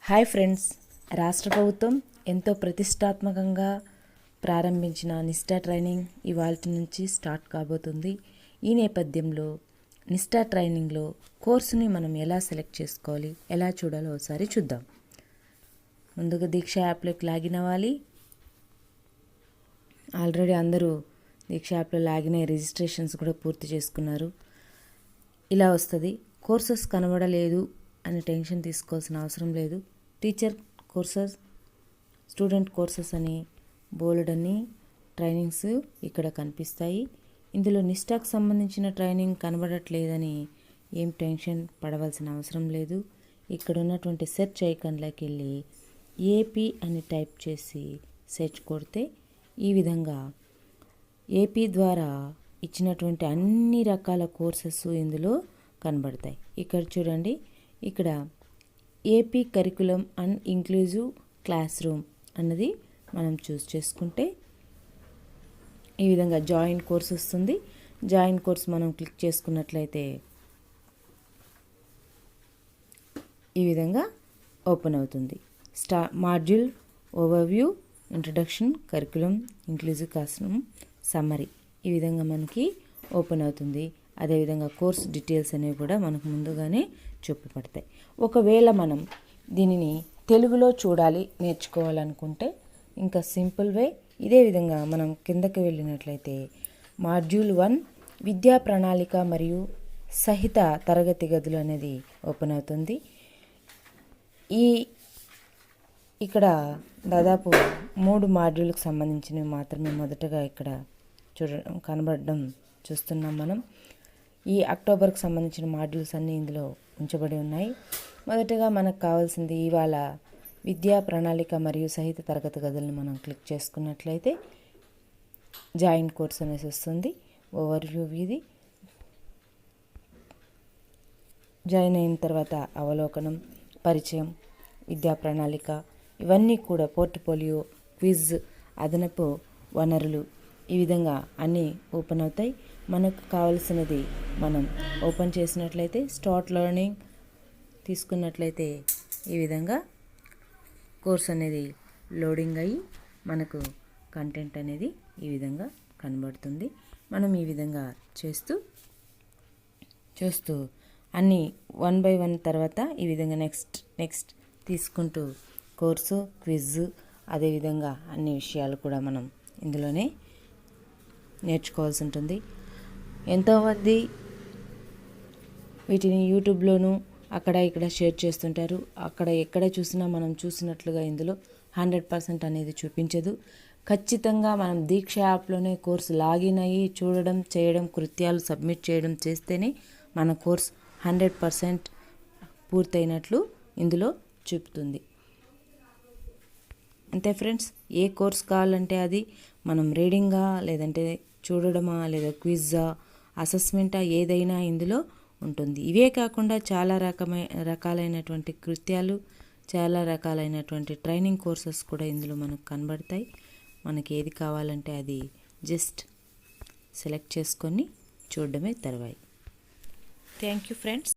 Hi friends, రాష్ట్ర ప్రభుత్వం ఎంతో ప్రతిష్టాత్మకంగా ప్రారంభించిన నిష్టా ట్రైనింగ్ ఇవాల్టి నుంచి స్టార్ట్ కాబోతుంది. ఈ నేపథ్యంలో నిష్టా ట్రైనింగ్లో కోర్సుని మనం ఎలా సెలెక్ట్ చేసుకోవాలి, ఎలా చూడాలో ఒకసారి చూద్దాం. ముందుగా దీక్ష యాప్లోకి లాగిన్ అవ్వాలి. ఆల్రెడీ అందరూ దీక్ష యాప్లో లాగిన్ అయ్యి రిజిస్ట్రేషన్స్ కూడా పూర్తి చేసుకున్నారు. ఇలా వస్తుంది. కోర్సెస్ కనబడలేదు అని టెన్షన్ తీసుకోవాల్సిన అవసరం లేదు. టీచర్ కోర్సెస్, స్టూడెంట్ కోర్సెస్ అని బోలెడన్ని ట్రైనింగ్స్ ఇక్కడ కనిపిస్తాయి. ఇందులో నిష్టాకు సంబంధించిన ట్రైనింగ్ కనబడట్లేదని ఏం టెన్షన్ పడవలసిన అవసరం లేదు. ఇక్కడ ఉన్నటువంటి సెర్చ్ ఐకాన్లోకి వెళ్ళి ఏపీ అని టైప్ చేసి సెర్చ్ కొడితే ఈ విధంగా ఏపీ ద్వారా ఇచ్చినటువంటి అన్ని రకాల కోర్సెస్ ఇందులో కనబడతాయి. ఇక్కడ చూడండి, ఇక్కడ AP curriculum and inclusive class room అన్నది మనం చూస్ చేసుకుంటే ఈ విధంగా జాయిన్ కోర్స్ వస్తుంది. జాయిన్ కోర్స్ మనం క్లిక్ చేసుకున్నట్లయితే ఈ విధంగా ఓపెన్ అవుతుంది. Module overview, introduction, curriculum, inclusive class room, summary ఈ విధంగా మనకి ఓపెన్ అవుతుంది. అదేవిధంగా కోర్స్ డీటెయిల్స్ అనేవి కూడా మనకు ముందుగానే చూపబడతాయి. ఒకవేళ మనం దీనిని తెలుగులో చూడాలి, నేర్చుకోవాలనుకుంటే ఇంకా సింపుల్ వే, ఇదే విధంగా మనం కిందకి వెళ్ళినట్లయితే మాడ్యూల్ 1 విద్యా ప్రణాళిక మరియు సహిత తరగతి గదులు అనేది ఓపెన్ అవుతుంది. ఇక్కడ దాదాపు 3 మాడ్యూల్కి సంబంధించినవి మాత్రమే మొదటగా ఇక్కడ కనబడడం చూస్తున్నాం మనం. ఈ అక్టోబర్కి సంబంధించిన మాడ్యూల్స్ అన్నీ ఇందులో ఉంచబడి ఉన్నాయి. మొదటగా మనకు కావాల్సింది ఇవాళ విద్యా ప్రణాళిక మరియు సహిత తరగతి గదులను మనం క్లిక్ చేసుకున్నట్లయితే జాయిన్ కోర్స్ అనేసి వస్తుంది. ఓవర్వ్యూ ఇది. జాయిన్ అయిన తర్వాత అవలోకనం, పరిచయం, విద్యా ప్రణాళిక ఇవన్నీ కూడా పోర్ట్ఫోలియో, క్విజ్, అదనపు వనరులు ఈ విధంగా అన్నీ ఓపెన్ అవుతాయి. మనకు కావలసినది మనం ఓపెన్ చేసినట్లయితే స్టార్ట్ లెర్నింగ్ తీసుకున్నట్లయితే ఈ విధంగా కోర్స్ అనేది లోడింగ్ అయ్యి మనకు కంటెంట్ అనేది ఈ విధంగా కనబడుతుంది. మనం ఈ విధంగా చూస్తూ అన్నీ 1 by 1 తర్వాత ఈ విధంగా నెక్స్ట్ తీసుకుంటూ కోర్సు, క్విజ్ అదేవిధంగా అన్ని విషయాలు కూడా మనం ఇందులోనే నేర్చుకోవాల్సి ఉంటుంది. ఎంతోమంది వీటిని యూట్యూబ్లోనూ అక్కడ ఇక్కడ షేర్ చేస్తుంటారు. అక్కడ ఎక్కడ చూసినా మనం చూసినట్లుగా ఇందులో 100% అనేది చూపించదు. ఖచ్చితంగా మనం దీక్ష యాప్లోనే కోర్సు లాగిన్ అయ్యి చూడడం, చేయడం, కృత్యాలు సబ్మిట్ చేయడం చేస్తేనే మన కోర్స్ 100% పూర్తయినట్లు ఇందులో చూపుతుంది. అంతే ఫ్రెండ్స్, ఏ కోర్స్ కావాలంటే అది మనం రీడింగా, లేదంటే చూడడమా, లేదా క్విజ్జా, అసెస్మెంటా ఏదైనా ఇందులో ఉంటుంది. ఇవే కాకుండా చాలా రకాలైనటువంటి కృత్యాలు, చాలా రకాలైనటువంటి ట్రైనింగ్ కోర్సెస్ కూడా ఇందులో మనకు కనబడతాయి. మనకి ఏది కావాలంటే అది జస్ట్ సెలెక్ట్ చేసుకొని చూడడమే తర్వాయి. Thank you friends.